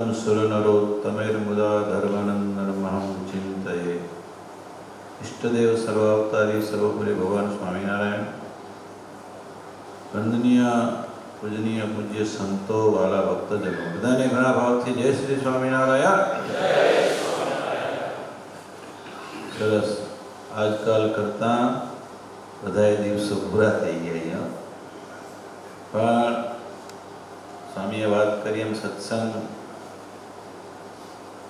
सुरनरोत्तमैर्मुदा धर्मानन्दनमहं चिन्तये। इष्टदेव सर्वावतारी सर्वपुरी भगवान स्वामीनारायण, वंदनीय पूजनीय पूज्य संतो वाला भक्तजनों बधाने घणा भावथी जय श्री स्वामीनारायण। सरस आजकल करता बधाए दिवसों पूरा थई गया, पण स्वामीए बात करी एम सत्संग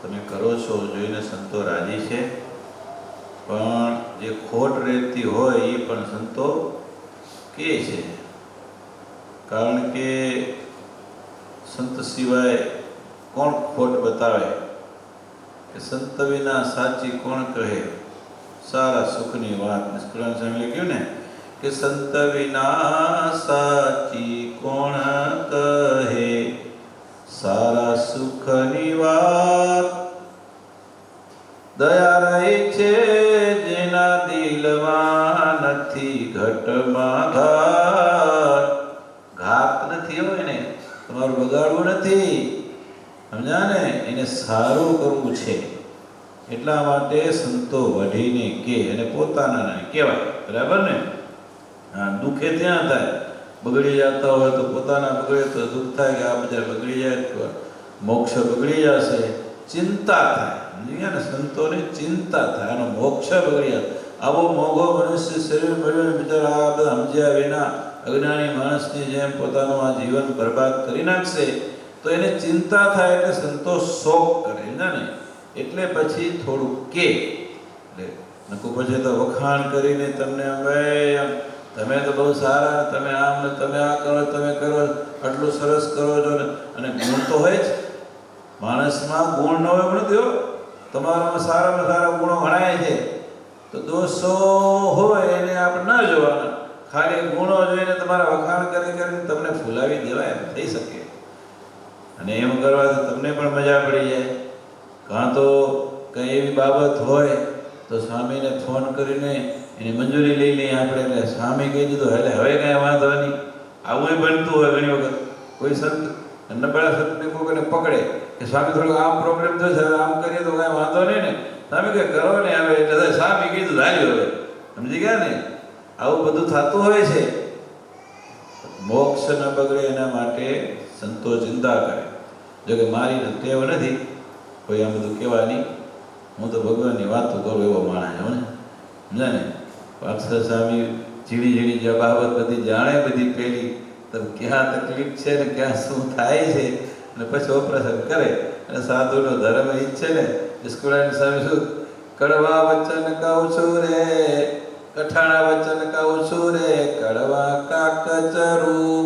તમે કરો છો જોઈને સંતો રાજી છે, પણ જે ખોટ રહેતી હોય એ પણ સંતો કહે છે, કારણ કે સંત સિવાય કોણ ખોટ બતાવે કે સંત વિના સાચી કોણ કહે સારા સુખની વાત. નિષ્કુળાન સ્વામી લખ્યું ને કે સંત વિના સાચી કોણ કહે સારા સુખની વાત. દયા રહી છે જેના દિલમાં નથી ઘટમાં ઘાત. ઘાત નથી હોય ને તમારું બગાડવું નથી, સમજ્યા ને, એને સારું કરવું છે. એટલા માટે સંતો વઢીને કે અને પોતાના કહેવાય, બરાબર ને. હા, દુઃખે ત્યાં થાય, બગડી જતા હોય તો પોતાના બગડે તો દુઃખ થાય કે આ બધા બગડી જાય તો મોક્ષ બગડી જશે, ચિંતા થાય. સમજી ને, સંતોને ચિંતા થાય અને મોક્ષ બગડી જાય. આવો મોંઘો મનુષ્ય શરીર મળ્યો બિચારા આ બધા સમજ્યા વિના અજ્ઞાની માણસની જેમ પોતાનું આ જીવન બરબાદ કરી નાખશે તો એને ચિંતા થાય, એટલે સંતો શોક કરે ને. એટલે પછી થોડું કે એટલે નકુ પછી તો વખાણ કરીને તમને તમે તો બહુ સારા, તમે આમ ને તમે આ કરો, તમે કરો, આટલું સરસ કરો છો ને. અને ગુણ તો હોય જ, માણસમાં ગુણ ન હોય પણ થયો, તમારામાં સારામાં સારા ગુણો ગણાય છે. તો દોષો હોય એને આપણે ના જોવાના, ખાલી ગુણો જોઈને તમારા વખાણ કરી કરીને તમને ફૂલાવી દેવાય એમ થઈ શકે. અને એમ કરવાથી તમને પણ મજા પડી જાય. કાં તો કંઈ એવી બાબત હોય તો સ્વામીને ફોન કરીને એની મંજૂરી લઈ લઈએ આપણે. એટલે સ્વામી કહી દીધું એટલે હવે કાંઈ વાંધો નહીં. આવું બનતું હોય ઘણી વખત. કોઈ સંત નબળા સંતને કોઈને પકડે કે સ્વામી થોડુંક આમ પ્રોબ્લેમ થશે, હવે આમ કરીએ તો કાંઈ વાંધો નહીં ને. સ્વામી કે કરો ને હવે, એટલે સ્વામી કીધું ધાર્યું હવે, સમજી ગયા ને. આવું બધું થતું હોય છે. મોક્ષ ન બગડે એના માટે સંતો ચિંતા કરે. જો કે મારી ટેવ નથી કોઈ આ બધું કહેવાની, હું તો ભગવાનની વાતો કરું એવો માણસ હું ને, સમજ્યા ને. અક્ષર સ્વામી ઝીણી ઝીણી જે બાબત બધી જાણે, બધી પેલી તો ક્યાં તકલીફ છે ને ક્યાં શું થાય છે, અને પછી ઓપરેશન કરે. અને સાધુનો ધર્મ ઈ છે ને, સ્કૂલાની સ્વામી શું કડવા વચન કહું છું રે, કઠાણા વચન કહું છું રે, કડવા કાકચરું,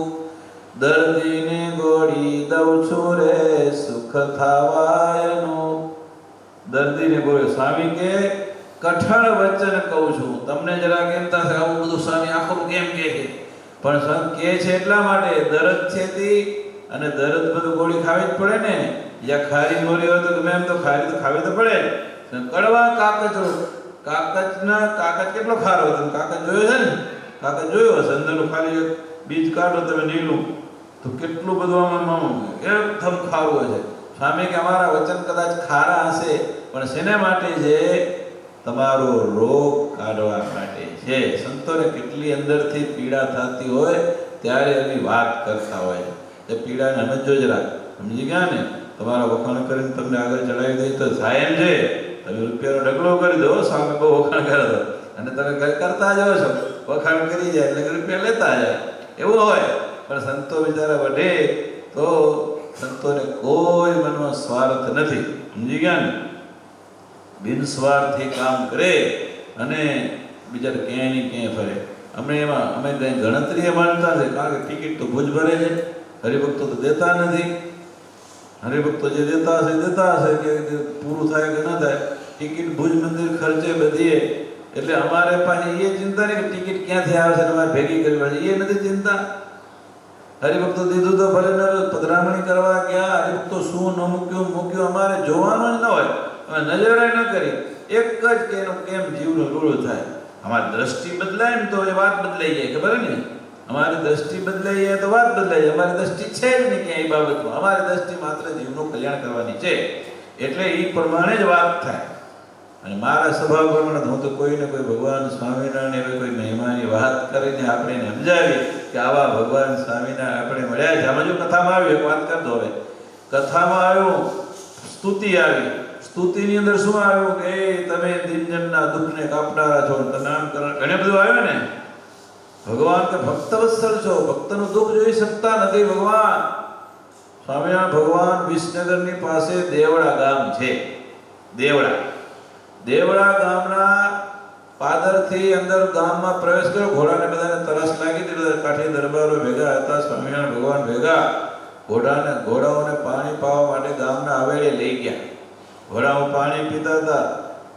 દર્દીને ગોળી દઉં છું રે, સુખ થવાયનું. દર્દીને ગોળી, સ્વામી કે કઠણ વચન કહું છું. તમને જરા કેમ થશે આવું બધું સ્વામી આખું કેમ કહે છે, પણ સ્વામી કહે છે એટલા માટે દર્દ છે તે, અને દર્દ બધું ગોળી ખાવી જ પડે ને. જ્યાં ખારી ગોળી હોય તો ગમે એમ તો ખારી તો ખાવી તો પડે. કડવા કાકચરું, કાકચ કેટલો ખારો હતો, કાકચ જોયો છે ને, કાકચ જોયો હશે, અંદરનું ખાલી બીજ કાઢો તમે નીલું તો કેટલું બધું આમાં એકદમ ખારું હોય છે. સ્વામી કે અમારા વચન કદાચ ખારા હશે પણ શેના માટે છે? તમારો રોગ કાઢવા માટે છે. સંતોને કેટલી અંદરથી પીડા થતી હોય ત્યારે એની વાત કરતા હોય એ પીડાને સમજો જરા, સમજી ગયા ને. તમારા વખાણ કરીને તમને આગળ ચડાવી દઈ તો થાય એમ છે, તમે રૂપિયાનો ઢગલો કરી દો, સામે બહુ વખાણ કરે દો અને તમે કરતા જાઓ છો, વખાણ કરી જાય એટલે રૂપિયા લેતા જાય, એવું હોય. પણ સંતો બિચારા વઢે તો સંતોને કોઈ મનમાં સ્વાર્થ નથી, સમજી ગયા ને. બિનસ્વાર્થી કામ કરે અને બીજા ક્યાંય નહીં ક્યાંય ફરે. અમે એમાં અમે કંઈ ગણતરીએ માનતા છે, કારણ કે ટિકિટ તો ભુજ ભરે છે, હરિભક્તો તો દેતા નથી. હરિભક્તો જે દેતા હશે કે પૂરું થાય કે ન થાય, ટિકિટ ભુજ મંદિર ખર્ચે બધીએ. એટલે અમારે પાસે એ ચિંતા નહીં કે ટિકિટ ક્યાંથી આવે છે તમારે ભેગી કરવી પડે, એ નથી ચિંતા. હરિભક્તો દીધું તો ભલે પધરામણી કરવા ગયા, હરિભક્તો શું ન મૂક્યું અમારે જોવાનું જ ન હોય, અમે નજરે ન કરી. એક જ કે એનું કેમ જીવનું રૂડું થાય. અમારી દ્રષ્ટિ બદલાય ને તો એ વાત બદલાઈ જાય, ખબર ને. અમારી દ્રષ્ટિ બદલાઈએ તો વાત બદલાઈ જાય. અમારી દ્રષ્ટિ છે જ નહીં ક્યાંય એ બાબતમાં. અમારી દ્રષ્ટિ માત્ર જીવનું કલ્યાણ કરવાની છે, એટલે એ પ્રમાણે જ વાત થાય. અને મારા સ્વભાવ પ્રમાણે હું તો કોઈને કોઈ ભગવાન સ્વામિનારાયણ એવી કોઈ મહિમાની વાત કરીને આપણે એને સમજાવીએ કે આવા ભગવાન સ્વામિનારાયણ આપણે મળ્યા છે. આમાં જો કથામાં આવ્યું, એક વાત કરી દો. હવે કથામાં આવ્યું, સ્તુતિ આવી. સ્તુતિની અંદર શું આવ્યું કે તમે દિનજનના દુઃખને કાપનારા છો, નામ ઘણું બધું આવ્યું ને. ભગવાન કે ભક્તવત્સલ છો, ભક્તનું દુઃખ જોઈ શકતા નથી ભગવાન. સ્વામિનારાયણ ભગવાન વિસનગરની પાસે દેવડા ગામ છે. દેવડા ગામના પાદરથી અંદર ગામમાં પ્રવેશ કર્યો. ઘોડાને બધાને તરસ લાગી હતી. બધા કાઠી દરબારો ભેગા હતા, સ્વામિનારાયણ ભગવાન ભેગા. ઘોડાઓને પાણી પાવા માટે ગામના હવેલી લઈ ગયા. ઘોડાઓ પાણી પીતા હતા.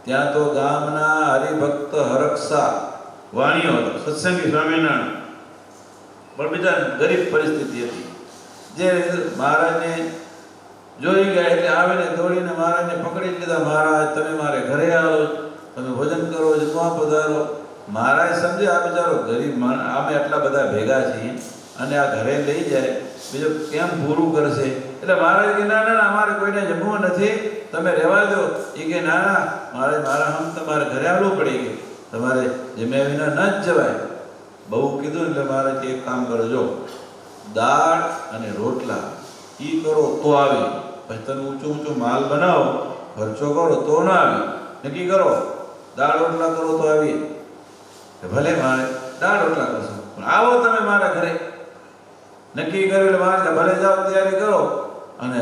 ત્યાં તો ગામના હરિભક્ત હરક્ષા વાણીઓ હતો, સત્સંગી સ્વામિનારાયણ, પણ બીજા ગરીબ પરિસ્થિતિ હતી. જે મહારાજને જોઈ ગયા એટલે આવીને દોડીને મહારાજને પકડી લીધા. મહારાજ તમે મારે ઘરે આવો, તમે ભોજન કરો, જમવા પધારો. મહારાજ સમજે આ બિચારો ગરીબ માણસ, અમે આટલા બધા ભેગા છીએ અને આ ઘરે લઈ જાય, બીજો કેમ પૂરું કરશે. એટલે મહારાજ કે ના ના અમારે કોઈને જમવું નથી, તમે રહેવા દો. એ કે ના ના મહારાજ મારા હમ તમારે ઘરે આવવું પડી ગયું, તમારે જમ્યા વિના ન જ જવાય. બહુ કીધું એટલે મહારાજ એક કામ કરજો, દાળ અને રોટલા એ કરો તો આવી. પછી તમે ઊંચું માલ બનાવો, ખર્ચો કરો તો ના આવી. નક્કી કરો દાળ રોટલા કરો તો આવી. ભલે મારે દાળ રોટલા કરશો પણ આવો તમે મારા ઘરે. નક્કી કર્યું એટલે મહારાજ ભલે જાઓ, તૈયારી કરો. અને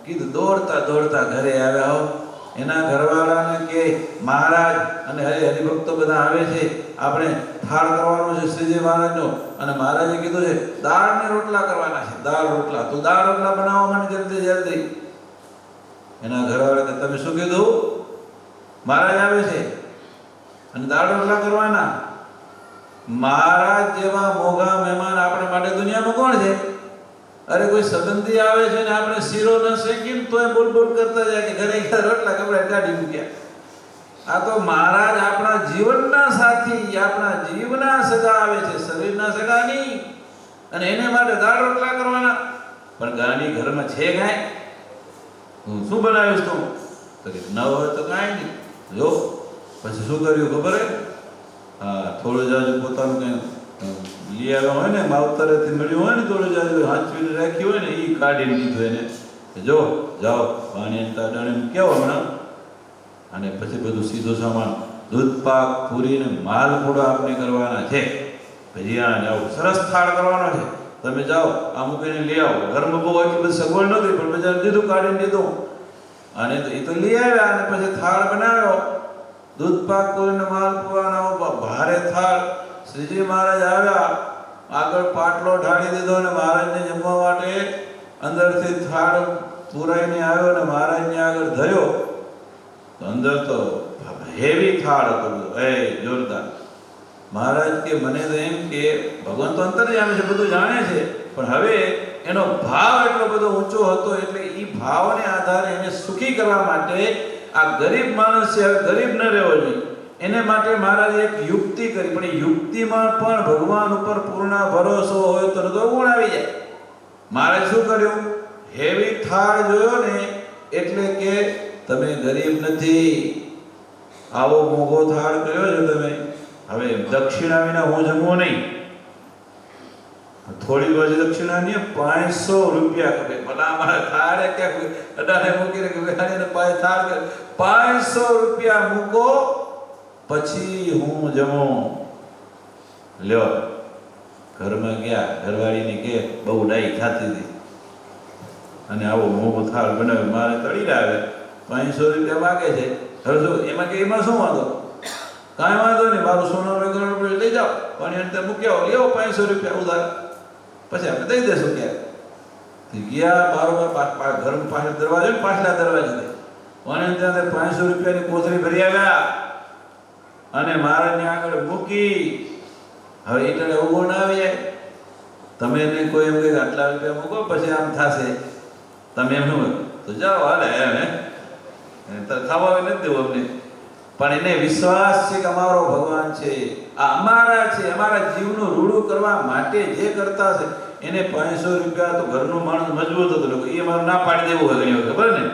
કીધું દોડતા ઘરે આવ્યા. હો એના ઘરવાળાને કે મહારાજ અને હરિભક્તો બધા આવે છે, આપણે થાળ કરવાનો છે શ્રીજી મહારાજનો. અને મહારાજે કીધું છે દાળ ને રોટલા કરવાના છે, દાળ રોટલા. તો દાળ રોટલા બનાવવા મને જલ્દી. એના ઘરવાળા કે તમે શું કીધું? મહારાજ આવે છે અને દાળ રોટલા કરવાના. મહારાજ જેવા મોંઘા મહેમાન આપણા માટે દુનિયામાં કોણ છે? અરે કોઈ સંબંધી આવે છે ને આપણે શીરો ન શેકીને તોય બોલ કરતા જાય કે ઘરે રોટલા કપડા કાઢી મૂક્યા. આ તો મહારાજ આપણા જીવનના સાથી, આપણા જીવના સગા આવે છે, શરીરના સગા નહીં. અને એને માટે દાળ રોટલા કરવાના. પણ ગાડી ઘરમાં છે કાંઈ? હું શું બનાવીશ તું? તો કે ન હોય તો કાંઈ નહીં. જો પછી શું કર્યું ખબર હે? હા, થોડું જાજુ પોતાનું કંઈ લઈ આવ્યા હોય ને, માવતરેથી મળ્યું હોય ને, થોડું જાજુ હાંચવીને રાખ્યું હોય ને, એ કાઢીને દીધું એને. જો જાઓ પાણી તાડાને કેવો હમણાં. અને પછી બધું સીધું સામાન, દૂધ પાક, પૂરીને માલપુડો આપણે કરવાના છે. પછી આ જાઓ, સરસ થાળ કરવાનો છે, તમે જાઓ આ મૂકીને લઈ આવો. ઘરમાં બહુ એટલી બધી સગવડ નહોતી પણ બજાર દીધું, કાઢીને દીધું. અને એ તો લઈ આવ્યા અને પછી થાળ બનાવ્યો. દૂધ પાક પૂરીને માલપુડાનો ભારે થાળ. શ્રીજી મહારાજ આવ્યા, આગળ પાટલો ઢાળી દીધો અને મહારાજને જમવા માટે અંદરથી થાળ પૂરાઈને આવ્યો અને મહારાજને આગળ ધર્યો. તો અંદર તો હેવી થાળ હતો, જોરદાર. મહારાજ કે મને તો એમ કે ભગવાન તો અંતર્યામી છે, બધું જાણે છે, પણ હવે એનો ભાવ એટલો બધો ઊંચો હતો એટલે એ ભાવને આધારે એને સુખી કરવા માટે આ ગરીબ માણસ છે, ગરીબ ન રહેવો જોઈએ. એને માટે મહારાજે એક યુક્તિ કરી, પણ એ યુક્તિમાં પણ ભગવાન ઉપર પૂર્ણ ભરોસો હોય તો ગુણ આવી જાય. મહારાજ શું કર્યું? હેવી થાળ જોયો ને એટલે કે તમે ગરીબ નથી, આવો મોંઘો થાળ કર્યો છે તમે, હવે દક્ષિણા વિના હું જમવું નહીં. થોડી બાજુ દક્ષિણા નહીં, 500 રૂપિયા ખપે. ભલા અમારા થાળ ક્યાં અડાને મૂકીને કે બેહાડીને થાળ 500 રૂપિયા મૂકો પછી હું જમું. લ્યો ઘરમાં ગયા, ઘરવાળીને કે બહુ ડાઈ ખાતી હતી અને આવો મોંઘો થાળ બનાવ્યો. મારે તળી આવે 500 રૂપિયા માગે છે. હવે જો એમાં કે એમાં શું વાંધો? કાંઈ વાંધો નહીં, મારું સોનું રૂપિયા લઈ જાઓ, પાણી અંતે મૂક્યા લેવો 500 રૂપિયા ઉધાર, પછી આપણે દઈ દેશું. ક્યાં ગયા બારોબાર ઘરમાં પાછળ દરવાજો ને, પાછલા દરવાજે પાણી ત્યાં 500 રૂપિયાની કોથળી ભરી આવ્યા અને મહારાજને આગળ મૂકી. હવે એટલે ઉભો ના આવી જાય. તમે એને કોઈ એમ કે આટલા રૂપિયા મૂકો પછી આમ થશે, તમે એમ શું તો જાઓ હાલે એમ ખાવા નથી દેવું અમને. પણ એને વિશ્વાસ છે કે અમારો ભગવાન છે, આ અમારા છે, અમારા જીવનું રૂડું કરવા માટે જે કરતા છે. એને 500 રૂપિયા તો ઘરનું માણસ મજબૂત હતું, લોકો એ અમારે ના પાડી દેવું હોય ઘણી વખત, ખબર ને,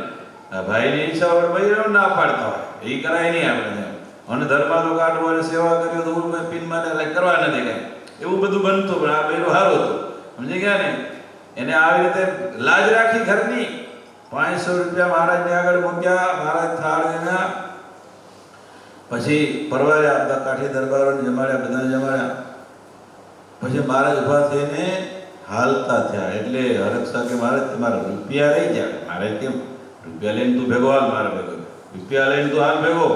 આ ભાઈની ઈચ્છા હોય ભાઈ ના પાડતા હોય, એ કરાય નહીં આપણે. અને ધર્મા તો કાઢવો અને સેવા કર્યો તો હું પિન માટે કરવા નથી કાંઈ, એવું બધું બનતું. પણ આ પહેલું સારું હતું, સમજી ગયા ને. એને આવી રીતે લાજ રાખી ઘરની. 500 રૂપિયા મહારાજને આગળ મૂક્યા, મહારાજ થાળ એના પછી પરવાર્યા, બધા કાઠી દરબારોને જમાડ્યા, બધાને જમાડ્યા. પછી મહારાજ ઊભા થઈને હાલતા થયા. એટલે હરક્ષા કે મહારાજ તમારા રૂપિયા લઈ જાય. મારે કેમ રૂપિયા લઈને તું ભેગો હાલ, મારા ભેગો રૂપિયા લઈને તું હાલ ભેગો.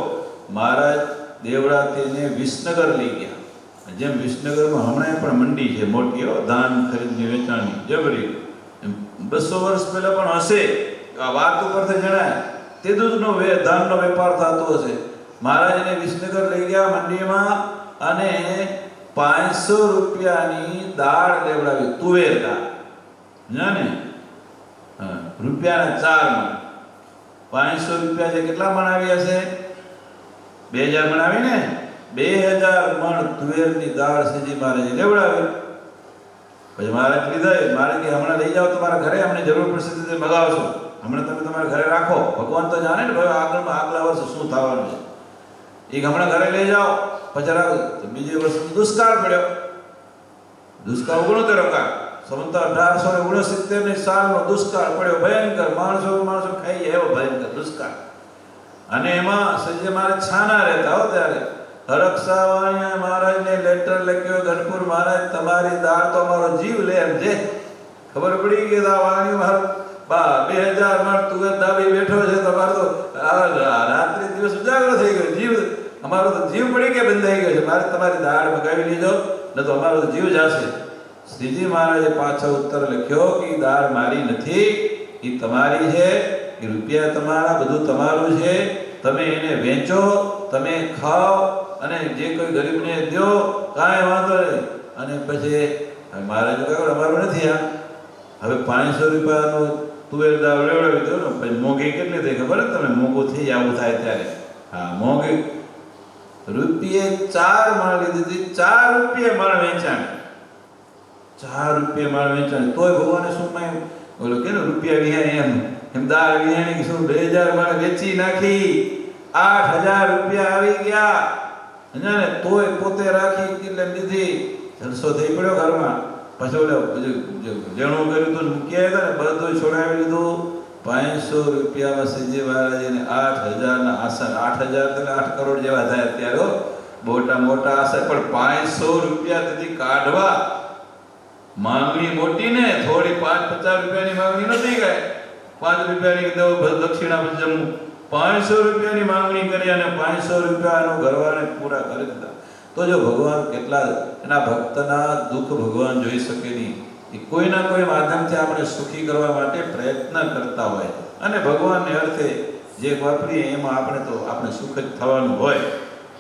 મહારાજ દેવડાથી વિસનગર લઈ ગયા. જેમ વિસનગરમાં હમણાં પણ મંડી છે મોટી, ધાન ખરીદની વેચાણની જબરી. 200 વર્ષ પહેલા પણ હશે, આ વાત ઉપરથી જણાય. તે દૂધનો ધાનનો વેપાર થતો હશે. મહારાજ એને વિસનગર લઈ ગયા મંડીમાં, અને 500 રૂપિયાની દાળ લેવડાવી, તુવેર દાળ ને, રૂપિયાના 4 મણ. 500 રૂપિયા છે કેટલા મણ આવ્યા છે? 2000 મણ આવી ને. 2000 મણ તુવેરની દાળ સીધી મહારાજે લેવડાવી. પછી મહારાજ લીધા. મારે કે હમણાં લઈ જાઓ તમારા ઘરે, અમને જરૂર પડશે તો મગાવશો, હમણાં તમે તમારા ઘરે રાખો. ભગવાન તો જાણે ને ભાઈ આગલા વર્ષે શું થવાનું છે. એક હમણાં ઘરે લઈ જાઓ, પછી રાખો. બીજે વર્ષે દુષ્કાળ પડ્યો. દુષ્કાળ 69 કાળ, સંવત 1869 સાલનો દુષ્કાળ પડ્યો, ભયંકર. માણસો ખાઈ જાય એવો ભયંકર દુષ્કાળ. અને એમાં સંજય મહારાજ છાના રહેતા હો. ત્યારે હરક્ષાવાણીયા મહારાજને લેટર લખ્યો, ગણપુર મહારાજ તમારી દાળ તો અમારો જીવ લે એમ છે. ખબર પડી કે આ વાણી મારો 2000 મણ તુવેર દાબી બેઠો છે, તમારો તો રાત્રિ દિવસ ઉજાગરો થઈ ગયો, જીવ અમારો તો જીવ પડી કે બંધાઈ ગયો છે. મારે તમારી દાળ મગાવી લીધો, ન તો અમારો તો જીવ જશે. શ્રીજી મહારાજે પાછો ઉત્તર લખ્યો કે દાળ મારી નથી, એ તમારી છે, એ રૂપિયા તમારા, બધું તમારું છે. તમે એને વેચો, તમે ખાઓ, અને જે કોઈ ગરીબને દો, કાંઈ વાંધો નહીં. અને પછી મહારાજ કહ્યું અમારું નથી. આ હવે 500 રૂપિયાનું તુવેર દાળ લેવડાવી દો ને. પછી મોંઘી કેટલી થઈ ખબર ને તમે? મોંઘું થઈ આવું થાય ત્યારે. હા, મોંઘી રૂપિયે 4 મણ લીધી હતી. 4 રૂપિયે મણ વેચાણ, 4 રૂપિયે મણ વેચાણ. તોય ભગવાને શું માય બોલો કે રૂપિયા વિહાણી એમ દાળ વિહાણી શું 2000 મણ વેચી નાખી, 8000 રૂપિયા આવી ગયા. ને તોય પોતે રાખી એટલે લીધી. જલસો થઈ પડ્યો ઘરમાં. પછી ઓલે જેણું કર્યું તો મૂકી આવ્યા ને, બધું છોડાવી લીધું. 500 રૂપિયામાં શ્રીજી મહારાજને 8000 ના આસન, 8000 તો 8 કરોડ જેવા થાય અત્યારે, મોટા મોટા આસન. પણ 500 રૂપિયા તેથી કાઢવા માંગણી મોટી ને, થોડી 5-50 રૂપિયાની માંગણી નથી કાંઈ. 5 રૂપિયાની દક્ષિણા જમવું, 500 રૂપિયાની માંગણી કરી અને 500 રૂપિયાનો ઘરવાળાને પૂરા કરી દીધા. તો જો ભગવાન કેટલા એના ભક્તના દુઃખ ભગવાન જોઈ શકે નહીં. એ કોઈના કોઈ માધ્યમથી આપણે સુખી કરવા માટે પ્રયત્ન કરતા હોય, અને ભગવાનને અર્થે જે વાપરીએ એમાં આપણે સુખ જ થવાનું હોય.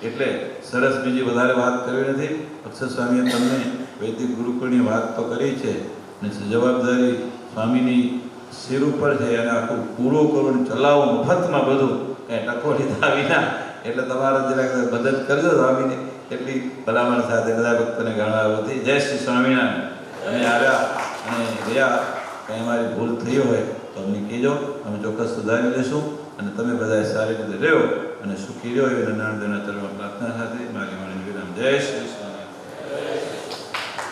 એટલે સરસ, બીજી વધારે વાત કરવી નથી. અક્ષર સ્વામીએ તમને વૈદિક ગુરુકુળની વાત તો કરી છે, અને જવાબદારી સ્વામીની શિર ઉપર છે, અને આખું પૂરું કરવું, ચલાવવું મફતમાં બધું, કાંઈ ટકો લીધા વિના. એટલે તમારે જરાક મદદ કરજો સ્વામીને, એટલી ભલામણ સાથે બધા ભક્તોને ગણાવતી. જય શ્રી સ્વામિનારાયણ. અમે આવ્યા અને ગયા, કંઈ અમારી ભૂલ થઈ હોય તો અમને કહેજો, અમે ચોક્કસ સુધારી લઈશું. અને તમે બધા સારી રીતે રહ્યો અને સુખી રહ્યો એવી નાના ચરણમાં પ્રાર્થના સાથે મારી વાણી વિરામ. જય શ્રી